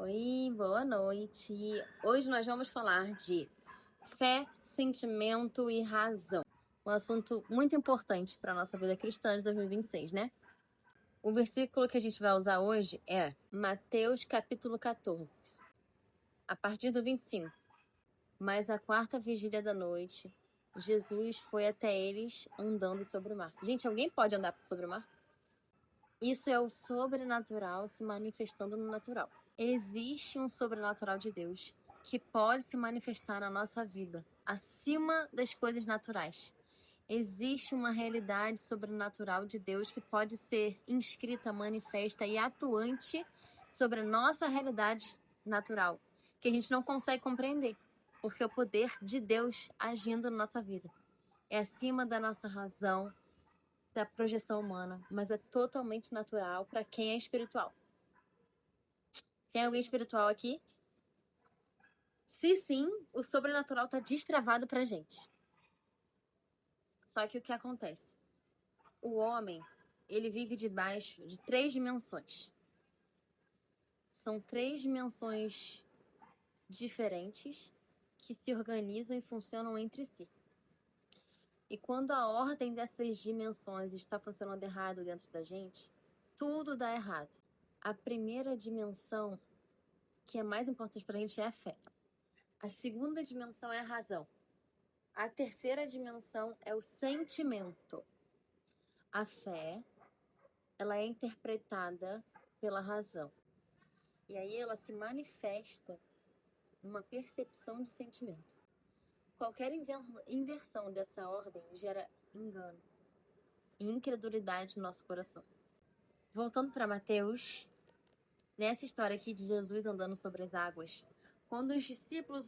Oi, boa noite. Hoje nós vamos falar de fé, sentimento e razão. Um assunto muito importante para a nossa vida cristã de 2026, né? O versículo que a gente vai usar hoje é Mateus capítulo 14, a partir do 25. Mas à quarta vigília da noite, Jesus foi até eles andando sobre o mar. Gente, alguém pode andar sobre o mar? Isso é o sobrenatural se manifestando no natural. Existe um sobrenatural de Deus que pode se manifestar na nossa vida, acima das coisas naturais. Existe uma realidade sobrenatural de Deus que pode ser inscrita, manifesta e atuante sobre a nossa realidade natural, que a gente não consegue compreender, porque é o poder de Deus agindo na nossa vida. É acima da nossa razão, da projeção humana, mas é totalmente natural para quem é espiritual. Tem alguém espiritual aqui? Se sim, o sobrenatural está destravado pra gente. Só que o que acontece? O homem, ele vive debaixo de 3 dimensões. São 3 dimensões diferentes que se organizam e funcionam entre si. E quando a ordem dessas dimensões está funcionando errado dentro da gente, tudo dá errado. A primeira dimensão, que é mais importante pra gente, é a fé. A segunda dimensão é a razão. A terceira dimensão é o sentimento. A fé, ela é interpretada pela razão. E aí ela se manifesta numa percepção de sentimento. Qualquer inversão dessa ordem gera engano e incredulidade no nosso coração. Voltando para Mateus, nessa história aqui de Jesus andando sobre as águas, quando os discípulos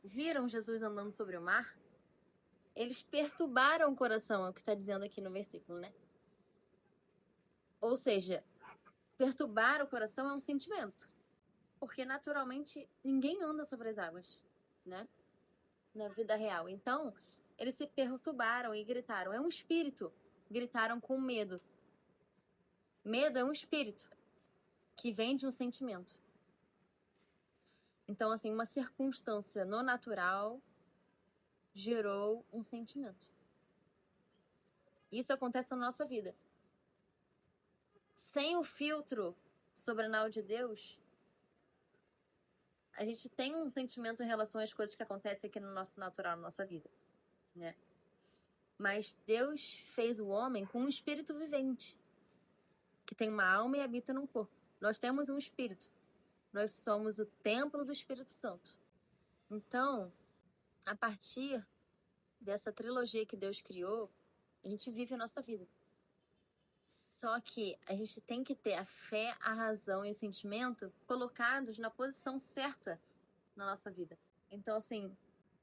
viram Jesus andando sobre o mar, eles perturbaram o coração, é o que está dizendo aqui no versículo, né? Ou seja, perturbar o coração é um sentimento. Porque naturalmente ninguém anda sobre as águas, né? Na vida real. Então, eles se perturbaram e gritaram. É um espírito. Gritaram com medo. Medo é um espírito que vem de um sentimento. Então, assim, uma circunstância no natural gerou um sentimento. Isso acontece na nossa vida. Sem o filtro sobrenatural de Deus, a gente tem um sentimento em relação às coisas que acontecem aqui no nosso natural, na nossa vida, né? Mas Deus fez o homem com um espírito vivente, que tem uma alma e habita num corpo. Nós temos um espírito. Nós somos o templo do Espírito Santo. Então, a partir dessa trilogia que Deus criou, a gente vive a nossa vida. Só que a gente tem que ter a fé, a razão e o sentimento colocados na posição certa na nossa vida. Então, assim,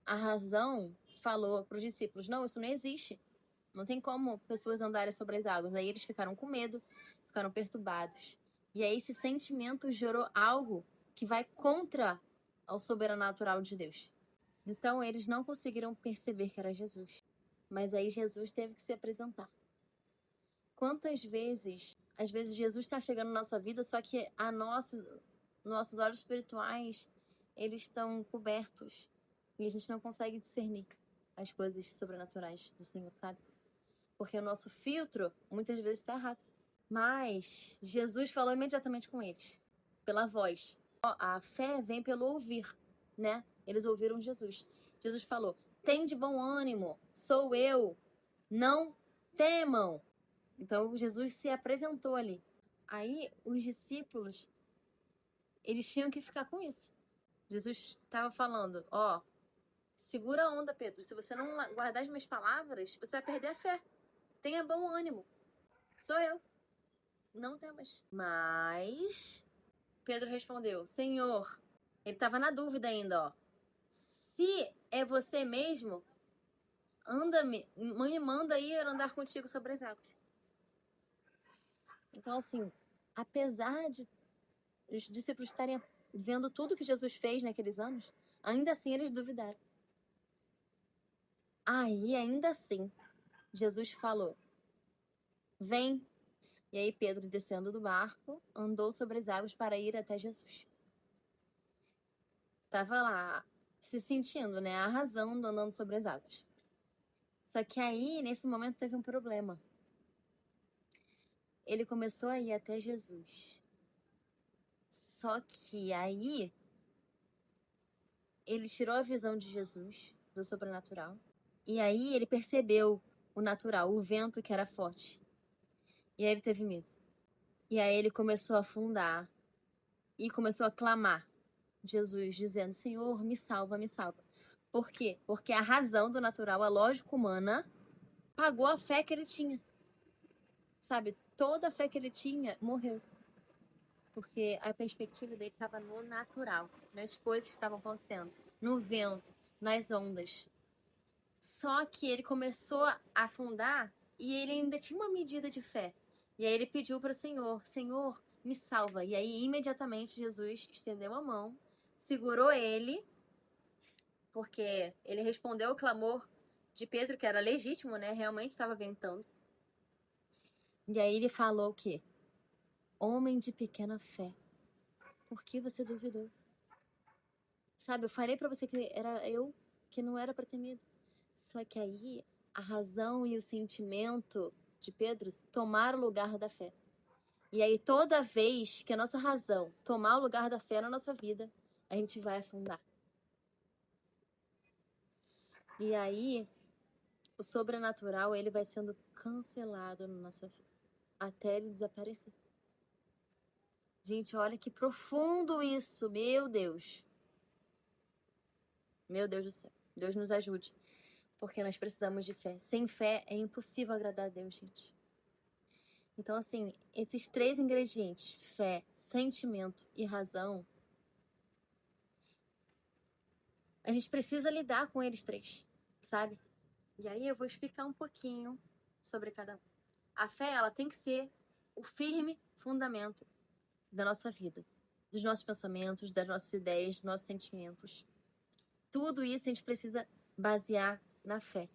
a razão falou para os discípulos, não, isso não existe. Não tem como pessoas andarem sobre as águas. Aí eles ficaram com medo, ficaram perturbados. E aí esse sentimento gerou algo que vai contra o sobrenatural de Deus. Então eles não conseguiram perceber que era Jesus. Mas aí Jesus teve que se apresentar. Quantas vezes, às vezes Jesus está chegando na nossa vida, só que nossos olhos espirituais, eles estão cobertos. E a gente não consegue discernir as coisas sobrenaturais do Senhor, sabe? Porque o nosso filtro, muitas vezes, está errado. Mas Jesus falou imediatamente com eles, pela voz. A fé vem pelo ouvir, né? Eles ouviram Jesus. Jesus falou, tem de bom ânimo, sou eu, não temam. Então, Jesus se apresentou ali. Aí, os discípulos, eles tinham que ficar com isso. Jesus estava falando, segura a onda, Pedro. Se você não guardar as minhas palavras, você vai perder a fé. Tenha bom ânimo. Sou eu. Não temas. Mas Pedro respondeu, Senhor, ele estava na dúvida ainda, se é você mesmo, me manda ir andar contigo sobre as águas. Então, assim, apesar de os discípulos estarem vendo tudo que Jesus fez naqueles anos, ainda assim eles duvidaram. Aí, ainda assim, Jesus falou, vem. E aí Pedro, descendo do barco, andou sobre as águas para ir até Jesus. Tava lá se sentindo, né? Arrasando, andando sobre as águas. Só que aí, nesse momento, teve um problema. Ele começou a ir até Jesus. Só que aí, ele tirou a visão de Jesus, do sobrenatural. E aí, ele percebeu o natural, o vento que era forte. E aí, ele teve medo. E aí, ele começou a afundar. E começou a clamar Jesus, dizendo: Senhor, me salva, me salva. Por quê? Porque a razão do natural, a lógica humana, pagou a fé que ele tinha. Sabe? Toda a fé que ele tinha morreu. Porque a perspectiva dele estava no natural, nas coisas que estavam acontecendo, no vento, nas ondas. Só que ele começou a afundar e ele ainda tinha uma medida de fé. E aí ele pediu para o Senhor: Senhor, me salva. E aí imediatamente Jesus estendeu a mão, segurou ele, porque ele respondeu o clamor de Pedro, que era legítimo, né? Realmente estava ventando. E aí ele falou o quê? Homem de pequena fé, por que você duvidou? Sabe, eu falei pra você que era eu que não era pra ter medo. Só que aí a razão e o sentimento de Pedro tomaram o lugar da fé. E aí toda vez que a nossa razão tomar o lugar da fé na nossa vida, a gente vai afundar. E aí o sobrenatural, ele vai sendo cancelado na nossa vida, até ele desaparecer. Gente, olha que profundo isso, meu Deus. Meu Deus do céu. Deus nos ajude, porque nós precisamos de fé. Sem fé é impossível agradar a Deus, gente. Então, assim, esses 3 ingredientes, fé, sentimento e razão, a gente precisa lidar com eles 3, sabe? E aí eu vou explicar um pouquinho sobre cada um. A fé, ela tem que ser o firme fundamento da nossa vida, dos nossos pensamentos, das nossas ideias, dos nossos sentimentos. Tudo isso a gente precisa basear na fé,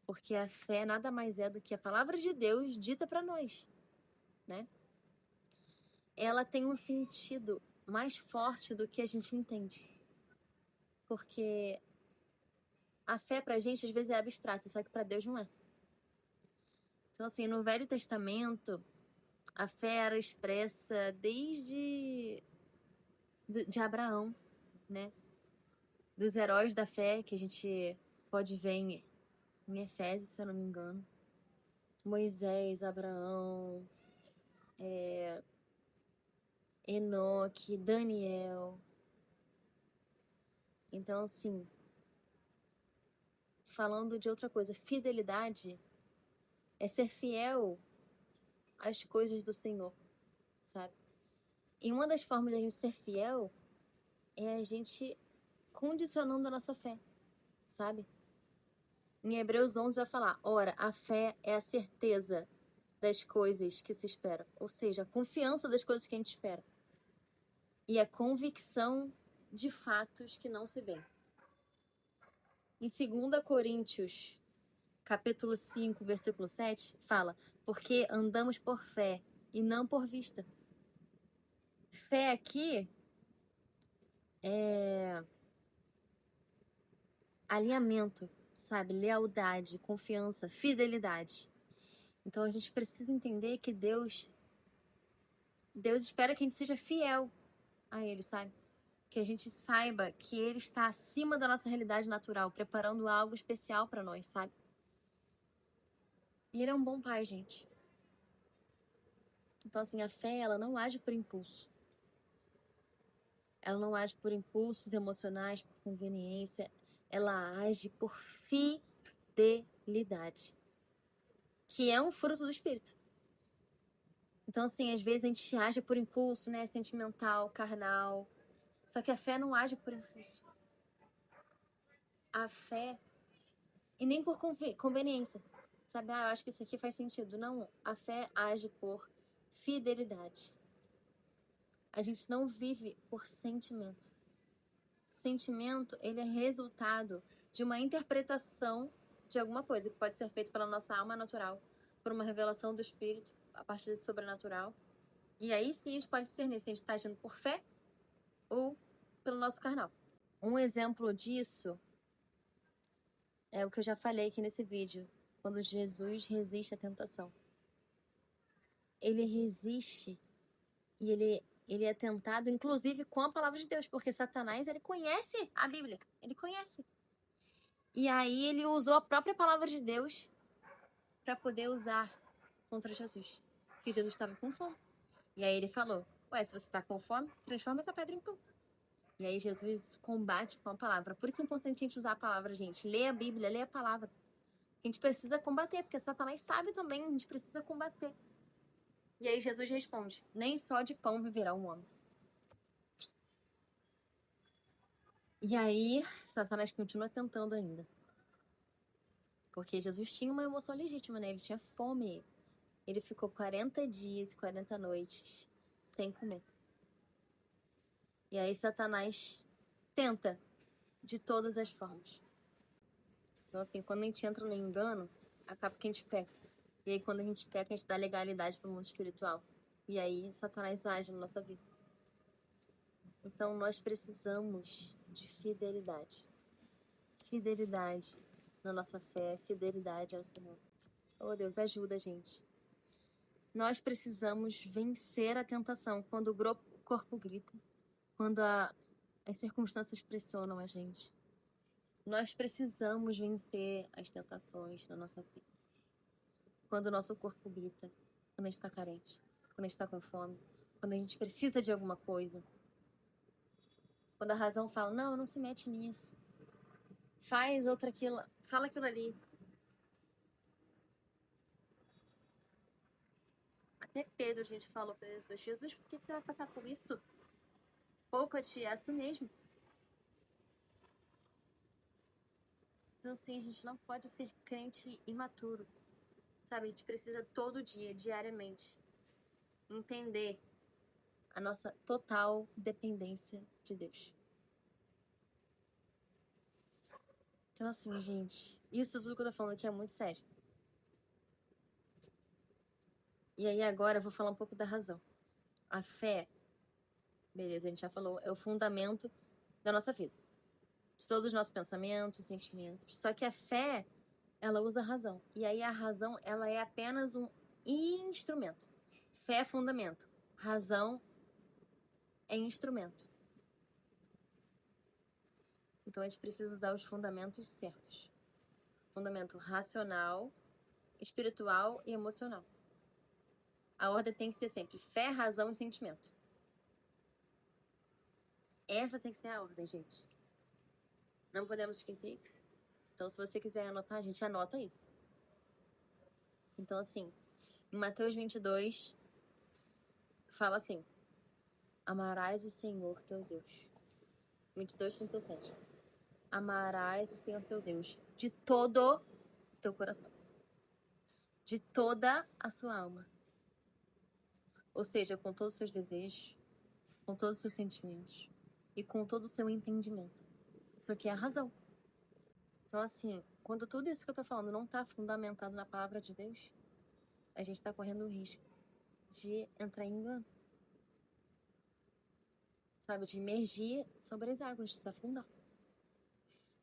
porque a fé nada mais é do que a palavra de Deus dita para nós, né? Ela tem um sentido mais forte do que a gente entende, porque a fé pra gente às vezes é abstrata, só que para Deus não é. Então, assim, no Velho Testamento, a fé era expressa desde de Abraão, né? Dos heróis da fé que a gente pode ver em Efésios, se eu não me engano. Moisés, Abraão, Enoque, Daniel. Então, assim, falando de outra coisa, fidelidade é ser fiel às coisas do Senhor, sabe? E uma das formas de a gente ser fiel é a gente condicionando a nossa fé, sabe? Em Hebreus 11 vai falar: ora, a fé é a certeza das coisas que se esperam, ou seja, a confiança das coisas que a gente espera, e a convicção de fatos que não se veem. Em 2 Coríntios, capítulo 5, versículo 7, fala: porque andamos por fé e não por vista. Fé aqui é alinhamento, sabe? Lealdade, confiança, fidelidade. Então a gente precisa entender que Deus espera que a gente seja fiel a Ele, sabe? Que a gente saiba que Ele está acima da nossa realidade natural, preparando algo especial para nós, sabe? E Ele é um bom pai, gente. Então, assim, a fé, ela não age por impulso. Ela não age por impulsos emocionais, por conveniência. Ela age por fidelidade, que é um fruto do Espírito. Então, assim, às vezes a gente age por impulso, né? Sentimental, carnal. Só que a fé não age por impulso. A fé... E nem por conveniência. Sabe? Ah, eu acho que isso aqui faz sentido. Não, a fé age por fidelidade. A gente não vive por sentimento. Sentimento, ele é resultado de uma interpretação de alguma coisa que pode ser feita pela nossa alma natural, por uma revelação do Espírito, a partir do sobrenatural. E aí sim a gente pode discernir se a gente está agindo por fé ou pelo nosso carnal. Um exemplo disso é o que eu já falei aqui nesse vídeo, quando Jesus resiste à tentação. Ele resiste e ele é tentado, inclusive, com a palavra de Deus, porque Satanás, ele conhece a Bíblia, ele conhece. E aí ele usou a própria palavra de Deus para poder usar contra Jesus, porque Jesus estava com fome. E aí ele falou, ué, se você está com fome, transforma essa pedra em pão. E aí Jesus combate com a palavra. Por isso é importante a gente usar a palavra, gente. Lê a Bíblia, lê a palavra. A gente precisa combater, porque Satanás sabe também, a gente precisa combater. E aí Jesus responde, nem só de pão viverá um homem. E aí Satanás continua tentando ainda. Porque Jesus tinha uma emoção legítima, né? Ele tinha fome. Ele ficou 40 dias e 40 noites sem comer. E aí Satanás tenta de todas as formas. Então, assim, quando a gente entra no engano, acaba que a gente peca. E aí, quando a gente peca, a gente dá legalidade para o mundo espiritual. E aí, Satanás age na nossa vida. Então, nós precisamos de fidelidade. Fidelidade na nossa fé, fidelidade ao Senhor. Oh, Deus, ajuda a gente. Nós precisamos vencer a tentação quando o corpo grita, quando as circunstâncias pressionam a gente. Nós precisamos vencer as tentações na nossa vida. Quando o nosso corpo grita, quando a gente está carente, quando a gente está com fome, quando a gente precisa de alguma coisa. Quando a razão fala, não se mete nisso. Faz outra aquilo, fala aquilo ali. Até Pedro, a gente falou para Jesus, Jesus, por que você vai passar por isso? Poupa-te, é assim mesmo. Então, assim, a gente não pode ser crente imaturo. Sabe, a gente precisa todo dia, diariamente, entender a nossa total dependência de Deus. Então, assim, gente, isso tudo que eu tô falando aqui é muito sério. E aí, agora, eu vou falar um pouco da razão. A fé, beleza, a gente já falou, é o fundamento da nossa vida. De todos os nossos pensamentos, sentimentos. Só que a fé, ela usa a razão. E aí, a razão, ela é apenas um instrumento. Fé é fundamento. Razão é instrumento. Então, a gente precisa usar os fundamentos certos. Fundamento racional, espiritual e emocional. A ordem tem que ser sempre fé, razão e sentimento. Essa tem que ser a ordem, gente. Não podemos esquecer isso. Então, se você quiser anotar, a gente anota isso. Então, assim, em Mateus 22, fala assim, amarás o Senhor teu Deus. 22, 37. Amarás o Senhor teu Deus de todo o teu coração. De toda a sua alma. Ou seja, com todos os seus desejos, com todos os seus sentimentos e com todo o seu entendimento. Isso aqui é a razão. Então, assim, quando tudo isso que eu tô falando não tá fundamentado na palavra de Deus, a gente tá correndo o risco de entrar em engano. Sabe, de emergir sobre as águas, de se afundar.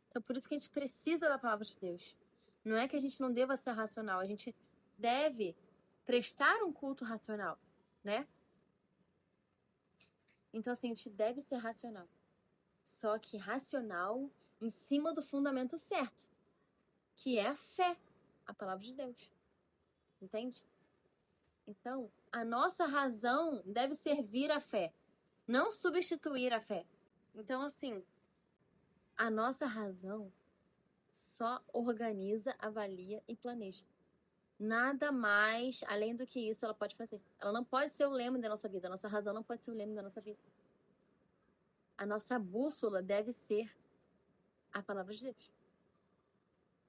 Então, por isso que a gente precisa da palavra de Deus. Não é que a gente não deva ser racional, a gente deve prestar um culto racional, né? Então, assim, a gente deve ser racional. Só que racional em cima do fundamento certo, que é a fé, a palavra de Deus. Entende? Então, a nossa razão deve servir à fé, não substituir a fé. Então, assim, a nossa razão só organiza, avalia e planeja. Nada mais além do que isso ela pode fazer. Ela não pode ser o lema da nossa vida. A nossa razão não pode ser o lema da nossa vida. A nossa bússola deve ser a palavra de Deus.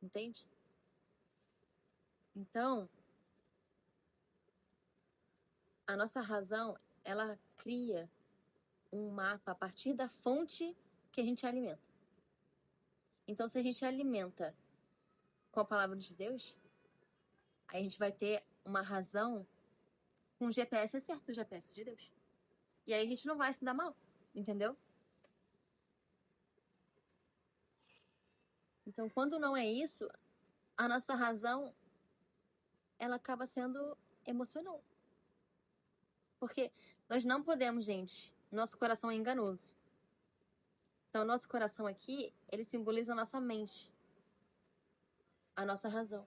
Entende? Então, a nossa razão, ela cria um mapa a partir da fonte que a gente alimenta. Então, se a gente alimenta com a palavra de Deus, aí a gente vai ter uma razão com o GPS certo, o GPS de Deus. E aí a gente não vai se dar mal, entendeu? Então, quando não é isso, a nossa razão, ela acaba sendo emocional. Porque nós não podemos, gente, nosso coração é enganoso. Então, o nosso coração aqui, ele simboliza a nossa mente, a nossa razão.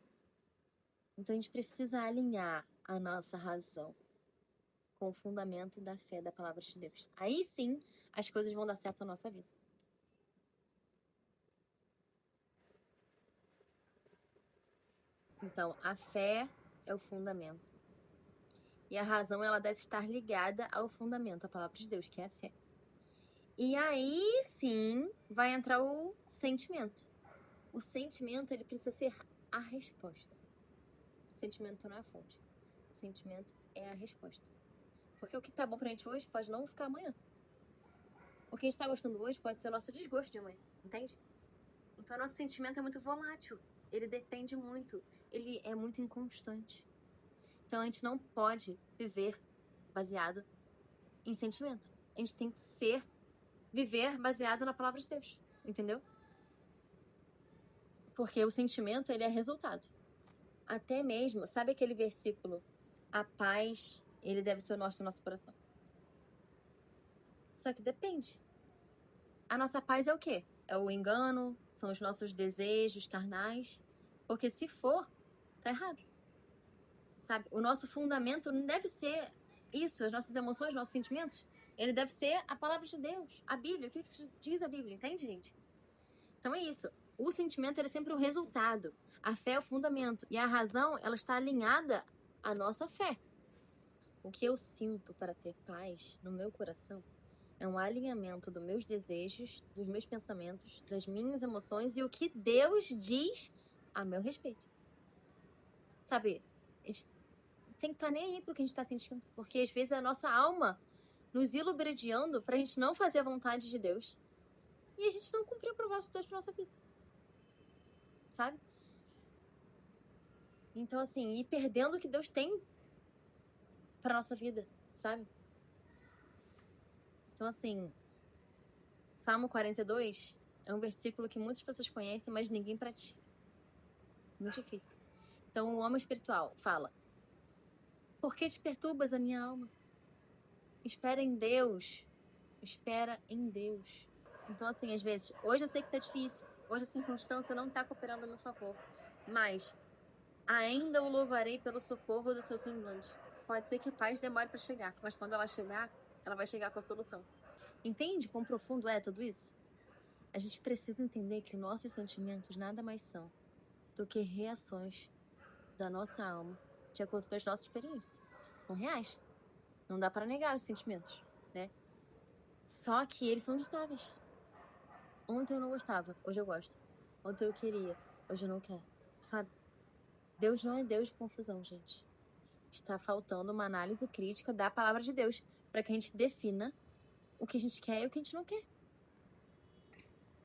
Então, a gente precisa alinhar a nossa razão com o fundamento da fé da palavra de Deus. Aí sim, as coisas vão dar certo na nossa vida. Então, a fé é o fundamento. E a razão, ela deve estar ligada ao fundamento, a palavra de Deus, que é a fé. E aí sim, vai entrar o sentimento. O sentimento, ele precisa ser a resposta. O sentimento não é a fonte. O sentimento é a resposta. Porque o que tá bom pra gente hoje pode não ficar amanhã. O que a gente tá gostando hoje pode ser o nosso desgosto de amanhã, entende? Então, o nosso sentimento é muito volátil. Ele depende muito. Ele é muito inconstante. Então, a gente não pode viver baseado em sentimento. A gente tem que viver baseado na palavra de Deus, entendeu? Porque o sentimento, ele é resultado. Até mesmo, sabe aquele versículo? A paz, ele deve ser o norte do nosso coração. Só que depende. A nossa paz é o quê? É o engano? São os nossos desejos carnais? Porque se for, tá errado. Sabe? O nosso fundamento não deve ser isso, as nossas emoções, nossos sentimentos. Ele deve ser a palavra de Deus, a Bíblia. O que diz a Bíblia? Entende, gente? Então é isso. O sentimento ele é sempre o resultado. A fé é o fundamento. E a razão, ela está alinhada à nossa fé. O que eu sinto para ter paz no meu coração é um alinhamento dos meus desejos, dos meus pensamentos, das minhas emoções e o que Deus diz a meu respeito. Sabe, a gente tem que estar nem aí pro que a gente está sentindo. Porque às vezes é a nossa alma nos ilubriando pra gente não fazer a vontade de Deus. E a gente não cumprir o propósito de Deus pra nossa vida. Sabe? Então, assim, ir perdendo o que Deus tem pra nossa vida, sabe? Então, assim, Salmo 42 é um versículo que muitas pessoas conhecem, mas ninguém pratica. Muito difícil. Então, o homem espiritual fala: por que te perturbas a minha alma? Espera em Deus. Espera em Deus. Então, assim, às vezes, hoje eu sei que tá difícil. Hoje a circunstância não tá cooperando a meu favor. Mas ainda o louvarei pelo socorro do seu semblante. Pode ser que a paz demore para chegar, mas quando ela chegar, ela vai chegar com a solução. Entende quão profundo é tudo isso? A gente precisa entender que nossos sentimentos nada mais são do que reações da nossa alma de acordo com as nossas experiências. São reais. Não dá para negar os sentimentos, né? Só que eles são instáveis. Ontem eu não gostava, hoje eu gosto. Ontem eu queria, hoje eu não quero, sabe? Deus não é Deus de confusão, gente. Está faltando uma análise crítica da palavra de Deus para que a gente defina o que a gente quer e o que a gente não quer.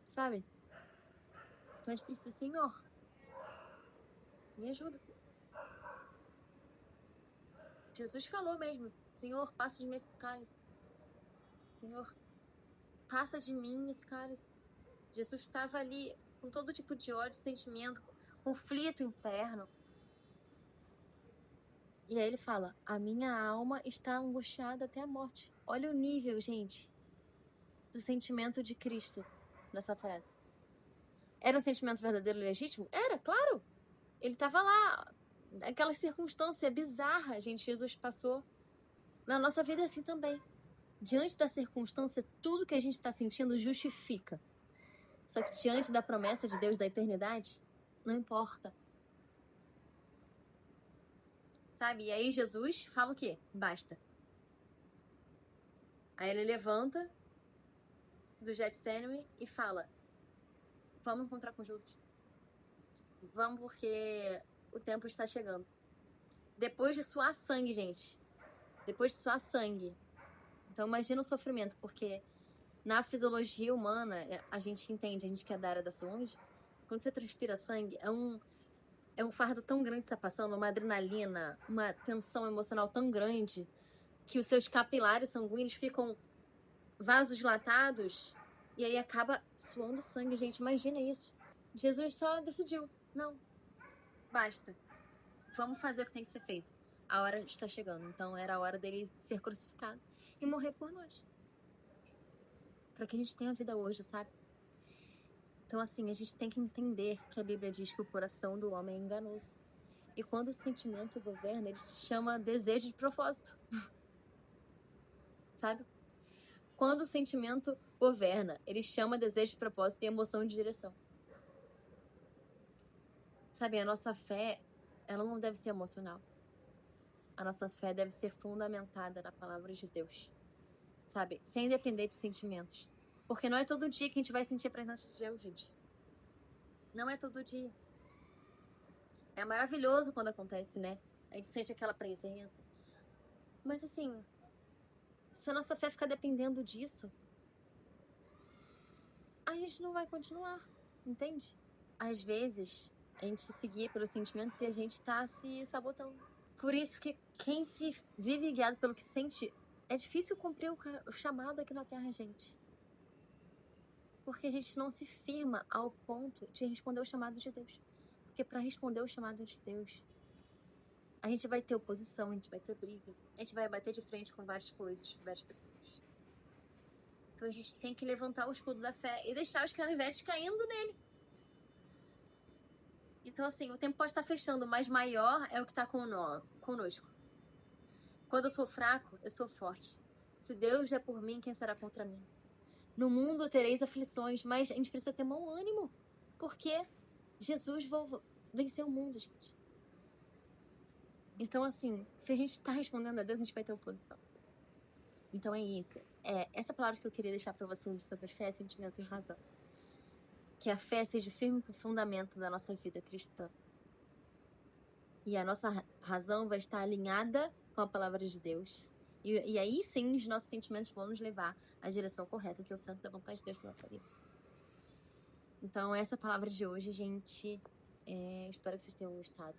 Sabe? Então a gente precisa, Senhor, me ajuda. Jesus falou mesmo: Senhor, passa de mim esse cálice. Senhor, passa de mim esse cálice. Jesus estava ali com todo tipo de ódio, sentimento, conflito interno. E aí ele fala: a minha alma está angustiada até a morte. Olha o nível, gente, do sentimento de Cristo nessa frase. Era um sentimento verdadeiro e legítimo? Era, claro. Ele estava lá. Aquela circunstância bizarra, gente, Jesus passou. Na nossa vida é assim também. Diante da circunstância, tudo que a gente está sentindo justifica. Só que diante da promessa de Deus da eternidade, não importa. Sabe? E aí Jesus fala o quê? Basta. Aí ele levanta do Getsemane e fala: vamos encontrar com Judas. Vamos, porque o tempo está chegando. Depois de suar sangue, gente. Depois de suar sangue. Então imagina o sofrimento, porque na fisiologia humana, a gente entende, a gente que é da área da saúde, quando você transpira sangue, é um fardo tão grande que você tá passando, uma adrenalina, uma tensão emocional tão grande, que os seus capilares sanguíneos ficam vasodilatados e aí acaba suando sangue, gente. Imagina isso. Jesus só decidiu, não, basta, vamos fazer o que tem que ser feito. A hora está chegando, então era a hora dele ser crucificado e morrer por nós. Para que a gente tenha vida hoje, sabe? Então, assim, a gente tem que entender que a Bíblia diz que o coração do homem é enganoso. E quando o sentimento governa, ele se chama desejo de propósito. Sabe? Quando o sentimento governa, ele chama desejo de propósito e emoção de direção. Sabe, a nossa fé, ela não deve ser emocional. A nossa fé deve ser fundamentada na palavra de Deus. Sabe? Sem depender de sentimentos. Porque não é todo dia que a gente vai sentir a presença de Deus, gente. Não é todo dia. É maravilhoso quando acontece, né? A gente sente aquela presença. Mas assim, se a nossa fé ficar dependendo disso, a gente não vai continuar, entende? Às vezes, a gente se guia pelos sentimentos e a gente tá se sabotando. Por isso que quem se vive guiado pelo que sente, é difícil cumprir o chamado aqui na Terra, gente. Porque a gente não se firma ao ponto de responder o chamado de Deus. Porque para responder o chamado de Deus, a gente vai ter oposição, a gente vai ter briga, a gente vai bater de frente com várias coisas, várias pessoas. Então a gente tem que levantar o escudo da fé e deixar os canivetes caindo nele. Então, assim, o tempo pode estar fechando, mas maior é o que está conosco. Quando eu sou fraco, eu sou forte. Se Deus é por mim, quem será contra mim? No mundo tereis aflições, mas a gente precisa ter bom ânimo, porque Jesus venceu o mundo, gente. Então, assim, se a gente está respondendo a Deus, a gente vai ter oposição. Então é isso. Essa palavra que eu queria deixar para vocês sobre fé, sentimento e razão. Que a fé seja o firme fundamento da nossa vida cristã. E a nossa razão vai estar alinhada com a palavra de Deus. E aí sim os nossos sentimentos vão nos levar à direção correta, que é o centro da vontade de Deus para nossa vida. Então essa palavra de hoje, gente, espero que vocês tenham gostado.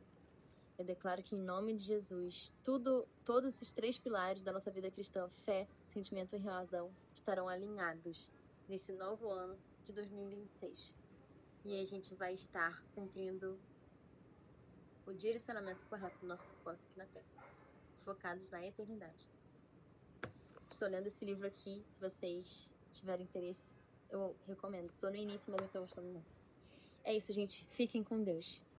Eu declaro que em nome de Jesus, todos esses 3 pilares da nossa vida cristã, fé, sentimento e razão, estarão alinhados nesse novo ano de 2026. E aí a gente vai estar cumprindo o direcionamento correto do nosso propósito aqui na Terra, focados na eternidade. Estou lendo esse livro aqui, se vocês tiverem interesse, eu recomendo. Estou no início, mas eu estou gostando muito. É isso, gente. Fiquem com Deus.